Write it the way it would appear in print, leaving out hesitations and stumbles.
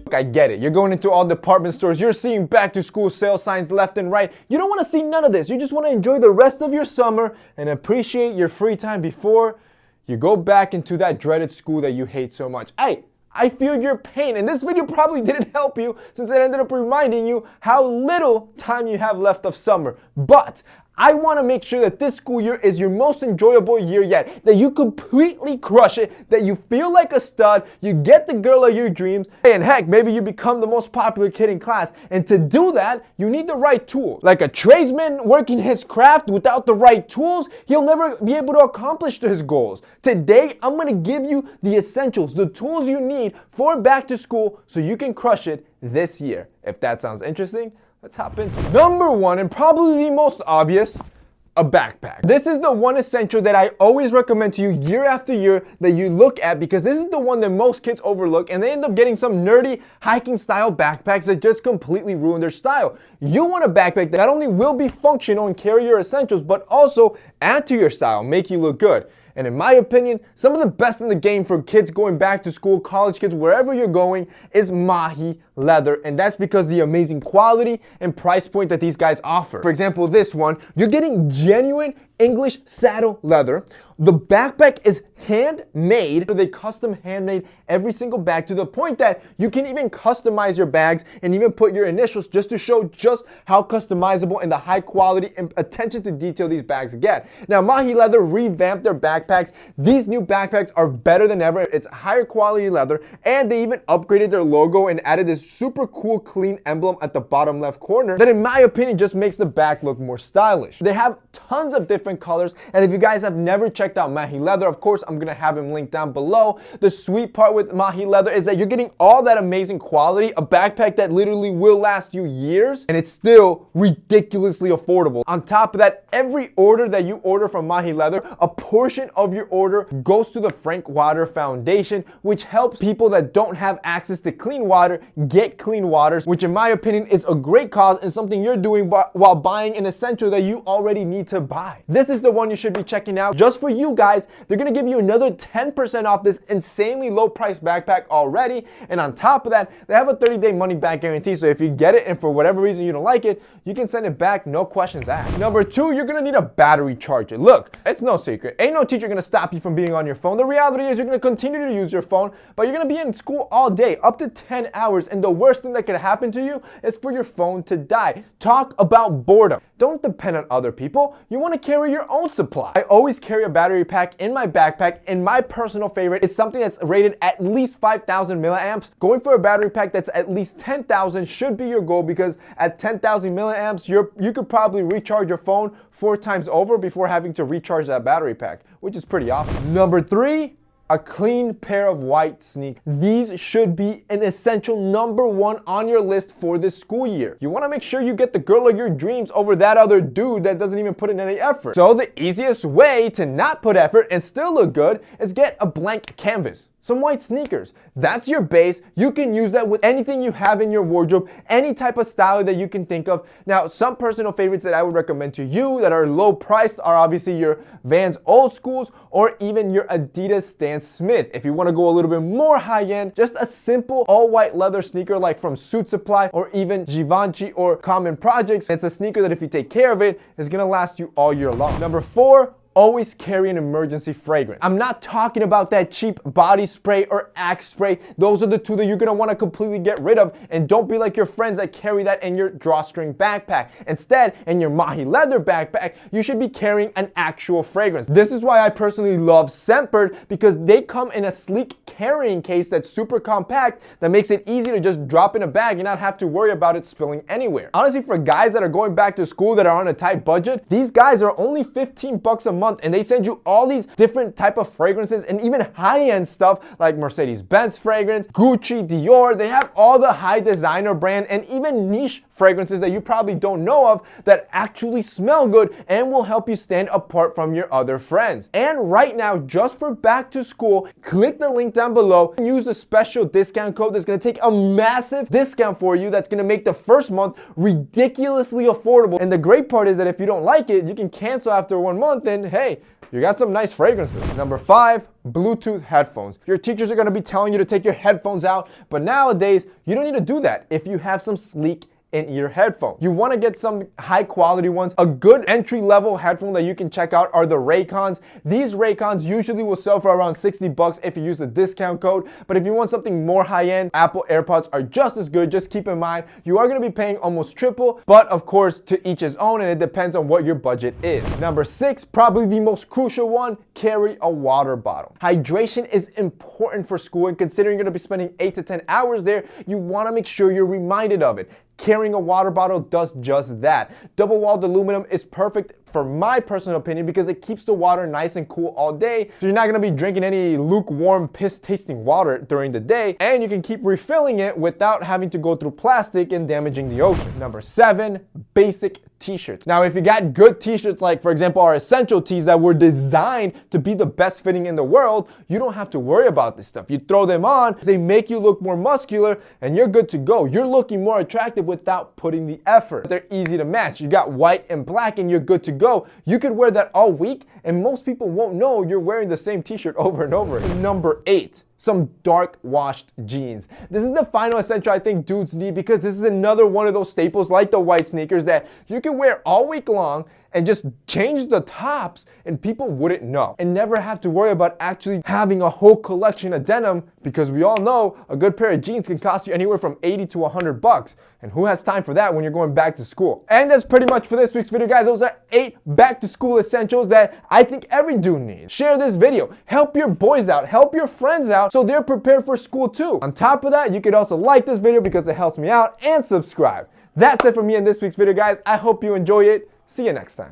Look, I get it. You're going into all department stores. You're seeing back to school sale signs left and right. You don't want to see none of this. You just want to enjoy the rest of your summer and appreciate your free time before you go back into that dreaded school that you hate so much. Hey, I feel your pain, and this video probably didn't help you since it ended up reminding you how little time you have left of summer. But I want to make sure that this school year is your most enjoyable year yet, that you completely crush it, that you feel like a stud, you get the girl of your dreams, and heck, maybe you become the most popular kid in class. And to do that, you need the right tools. Like a tradesman working his craft without the right tools, he'll never be able to accomplish his goals. Today, I'm going to give you the essentials, the tools you need for back to school so you can crush it this year. If that sounds interesting, let's hop into it. Number one, and probably the most obvious, a backpack. This is the one essential that I always recommend to you year after year that you look at, because this is the one that most kids overlook and they end up getting some nerdy hiking style backpacks that just completely ruin their style. You want a backpack that not only will be functional and carry your essentials, but also add to your style, make you look good. And in my opinion, some of the best in the game for kids going back to school, college kids, wherever you're going, is Mahi Leather. And that's because the amazing quality and price point that these guys offer. For example, this one, you're getting genuine English saddle leather. The backpack is handmade. They custom handmade every single bag to the point that you can even customize your bags and even put your initials just to show just how customizable and the high quality and attention to detail these bags get. Now, Mahi Leather revamped their backpacks. These new backpacks are better than ever. It's higher quality leather, and they even upgraded their logo and added this super cool clean emblem at the bottom left corner that in my opinion just makes the back look more stylish. They have tons of different colors, and if you guys have never checked out Mahi Leather, of course I'm gonna have him linked down below. The sweet part with Mahi Leather is that you're getting all that amazing quality, a backpack that literally will last you years, and it's still ridiculously affordable. On top of that, every order that you order from Mahi Leather, a portion of your order goes to the Frank Water Foundation, which helps people that don't have access to clean water get clean waters, which in my opinion is a great cause and something you're doing while buying an essential that you already need to buy. This is the one you should be checking out. Just for you guys, they're gonna give you another 10% off this insanely low price backpack already, and on top of that, they have a 30-day money back guarantee, so if you get it and for whatever reason you don't like it, you can send it back, no questions asked. Number two, you're gonna need a battery charger. Look, it's no secret, ain't no teacher gonna stop you from being on your phone. The reality is you're gonna continue to use your phone, but you're gonna be in school all day, up to 10 hours, and the worst thing that could happen to you is for your phone to die. Talk about boredom. Don't depend on other people. You want to carry your own supply. I always carry a battery pack in my backpack, and my personal favorite is something that's rated at least 5,000 milliamps. Going for a battery pack that's at least 10,000 should be your goal, because at 10,000 milliamps, you could probably recharge your phone 4 times over before having to recharge that battery pack, which is pretty awesome. Number three, a clean pair of white sneakers. These should be an essential number one on your list for this school year. You want to make sure you get the girl of your dreams over that other dude that doesn't even put in any effort. So the easiest way to not put effort and still look good is get a blank canvas. Some white sneakers. That's your base. You can use that with anything you have in your wardrobe, any type of style that you can think of. Now, some personal favorites that I would recommend to you that are low priced are obviously your Vans Old Schools or even your Adidas Stan Smith. If you want to go a little bit more high end, just a simple all white leather sneaker like from Suit Supply or even Givenchy or Common Projects. It's a sneaker that if you take care of it, is going to last you all year long. Number four, always carry an emergency fragrance. I'm not talking about that cheap body spray or Axe spray. Those are the two that you're gonna wanna completely get rid of, and don't be like your friends that carry that in your drawstring backpack. Instead, in your Mahi Leather backpack, you should be carrying an actual fragrance. This is why I personally love Scentbird, because they come in a sleek carrying case that's super compact that makes it easy to just drop in a bag and not have to worry about it spilling anywhere. Honestly, for guys that are going back to school that are on a tight budget, these guys are only 15 bucks a month, and they send you all these different type of fragrances and even high-end stuff like Mercedes-Benz fragrance, Gucci, Dior. They have all the high designer brand and even niche fragrances that you probably don't know of that actually smell good and will help you stand apart from your other friends. And right now, just for back to school, click the link down below and use the special discount code that's going to take a massive discount for you that's going to make the first month ridiculously affordable. And the great part is that if you don't like it, you can cancel after 1 month and hey, you got some nice fragrances. Number 5, Bluetooth headphones. Your teachers are going to be telling you to take your headphones out, but nowadays you don't need to do that if you have some sleek in-ear headphones. You want to get some high quality ones. A good entry-level headphone that you can check out are the Raycons. These Raycons usually will sell for around 60 bucks if you use the discount code, but if you want something more high-end, Apple AirPods are just as good. Just keep in mind, you are going to be paying almost triple, but of course, to each his own, and it depends on what your budget is. Number 6, probably the most crucial one, carry a water bottle. Hydration is important for school, and considering you're going to be spending 8 to 10 hours there, you want to make sure you're reminded of it. Carrying a water bottle does just that. Double-walled aluminum is perfect for my personal opinion because it keeps the water nice and cool all day. So you're not gonna be drinking any lukewarm, piss-tasting water during the day, and you can keep refilling it without having to go through plastic and damaging the ocean. Number 7, basic t-shirts. Now, if you got good t-shirts, like for example, our essential tees that were designed to be the best fitting in the world, you don't have to worry about this stuff. You throw them on, they make you look more muscular, and you're good to go. You're looking more attractive without putting the effort. They're easy to match. You got white and black and you're good to go. You could wear that all week and most people won't know you're wearing the same t-shirt over and over. Number 8, some dark washed jeans. This is the final essential I think dudes need because this is another one of those staples like the white sneakers that you can wear all week long and just change the tops and people wouldn't know and never have to worry about actually having a whole collection of denim because we all know a good pair of jeans can cost you anywhere from 80 to 100 bucks. And who has time for that when you're going back to school? And that's pretty much for this week's video, guys. Those are 8 back to school essentials that I think every dude needs. Share this video, help your boys out, help your friends out so they're prepared for school too. On top of that, you could also like this video because it helps me out and subscribe. That's it for me in this week's video, guys. I hope you enjoy it. See you next time.